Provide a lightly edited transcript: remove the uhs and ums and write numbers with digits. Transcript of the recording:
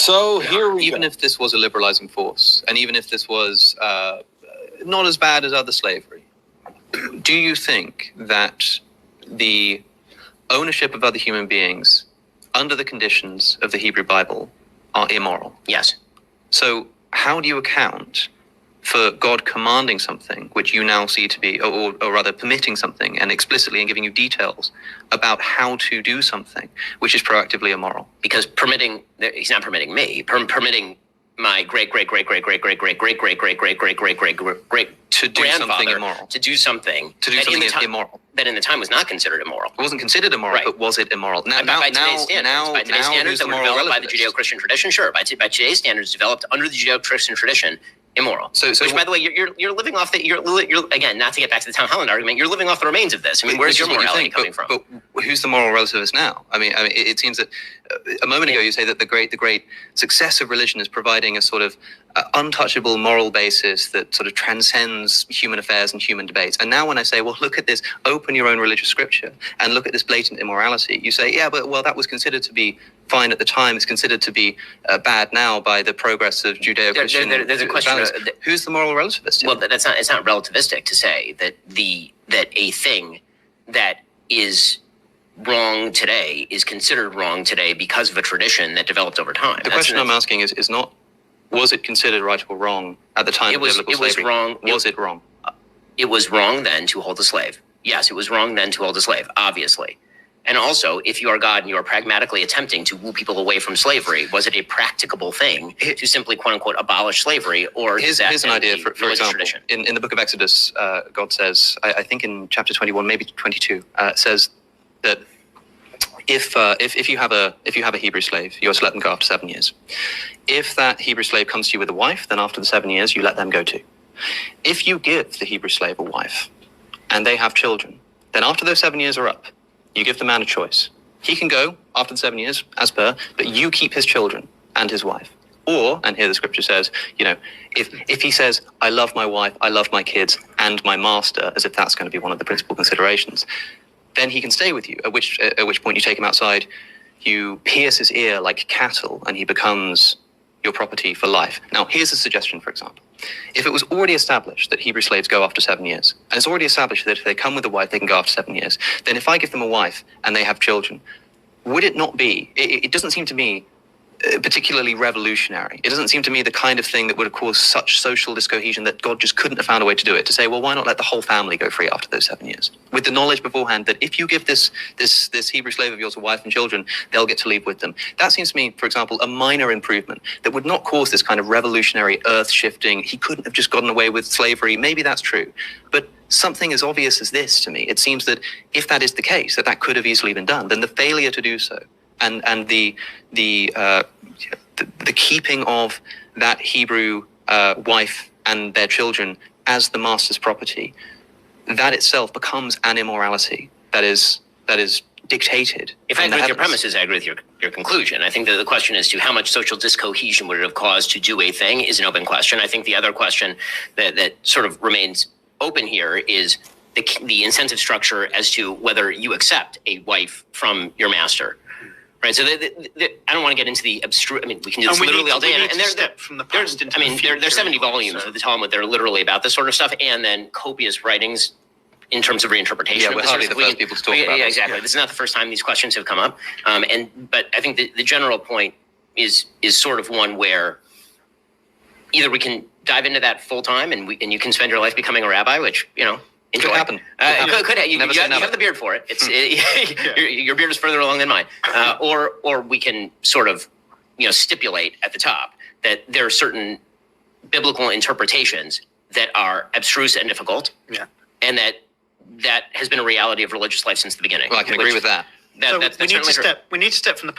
So here we even go. if this was a liberalizing force, and even if this was not as bad as other slavery, do you think that the ownership of other human beings under the conditions of the Hebrew Bible are immoral? Yes. So how do you account for God commanding something which you now see to be, or rather permitting something and explicitly and giving you details about how to do something which is proactively immoral? Because he's not permitting me, permitting my great to do something immoral. To do something Immoral. That in the time was not considered immoral. It wasn't considered immoral, right. But was it immoral? By today's standards that were developed by the Judeo-Christian tradition, sure. By today's standards developed under the Judeo-Christian tradition, immoral. Which, by the way, you're living off the. You're again, not to get back to the Tom Holland argument. You're living off the remains of this. I mean, where's your morality coming from? But who's the moral relativist now? I mean, it seems that a moment ago you say that the great success of religion is providing a sort of untouchable moral basis that sort of transcends human affairs and human debates. And now when I say, well, look at this, open your own religious scripture and look at this blatant immorality, you say, yeah, but well, that was considered to be fine at the time. It's considered to be bad now by the progress of Judeo-Christian. There's a question. Who's the moral relativist here? Well, it's not relativistic to say that a thing that is wrong today is considered wrong today because of a tradition that developed over time. The question I'm asking is not, was it considered right or wrong at the time of biblical slavery? It was wrong. Was it wrong? It was wrong then to hold a slave. Yes, it was wrong then to hold a slave, obviously. And also, if you are God and you are pragmatically attempting to woo people away from slavery, was it a practicable thing to simply, quote unquote, abolish slavery? Or here's an idea, for example, tradition? In the book of Exodus, God says, I think in chapter 21, maybe 22, says that if you have a Hebrew slave, you're to let them go after 7 years. If that Hebrew slave comes to you with a wife, then after the 7 years, you let them go too. If you give the Hebrew slave a wife and they have children, then after those 7 years are up, you give the man a choice. He can go after the 7 years, as per, but you keep his children and his wife. Or, and here the scripture says, if he says, I love my wife, I love my kids, and my master, as if that's going to be one of the principal considerations, then he can stay with you, at which point you take him outside, you pierce his ear like cattle, and he becomes your property for life. Now, here's a suggestion, for example. If it was already established that Hebrew slaves go after 7 years, and it's already established that if they come with a wife, they can go after 7 years, then if I give them a wife and they have children, would it not be, it doesn't seem to me particularly revolutionary. It doesn't seem to me the kind of thing that would have caused such social discohesion that God just couldn't have found a way to do it, to say, well, why not let the whole family go free after those 7 years? With the knowledge beforehand that if you give this Hebrew slave of yours a wife and children, they'll get to leave with them. That seems to me, for example, a minor improvement that would not cause this kind of revolutionary earth-shifting, he couldn't have just gotten away with slavery. Maybe that's true. But something as obvious as this to me, it seems that if that is the case, that could have easily been done, then the failure to do so and the keeping of that Hebrew wife and their children as the master's property, that itself becomes an immorality that is dictated. If I agree with your premises, I agree with your conclusion. I think that the question as to how much social discohesion would it have caused to do a thing is an open question. I think the other question that sort of remains open here is the incentive structure as to whether you accept a wife from your master. Right, so I don't want to get into the abstruse. I mean, we can do this literally all day. And there's 70 volumes of the Talmud that are literally about this sort of stuff, and then copious writings in terms of reinterpretation. Yeah, we're hardly the first people to talk about it. Yeah, exactly. This is not the first time these questions have come up. But I think the general point is sort of one where either we can dive into that full time, and you can spend your life becoming a rabbi, which enjoy. Could happen. You have the beard for it. It's your beard is further along than mine. Or we can sort of stipulate at the top that there are certain biblical interpretations that are abstruse and difficult. Yeah. And that has been a reality of religious life since the beginning. Well, I can agree with that. We need to step from the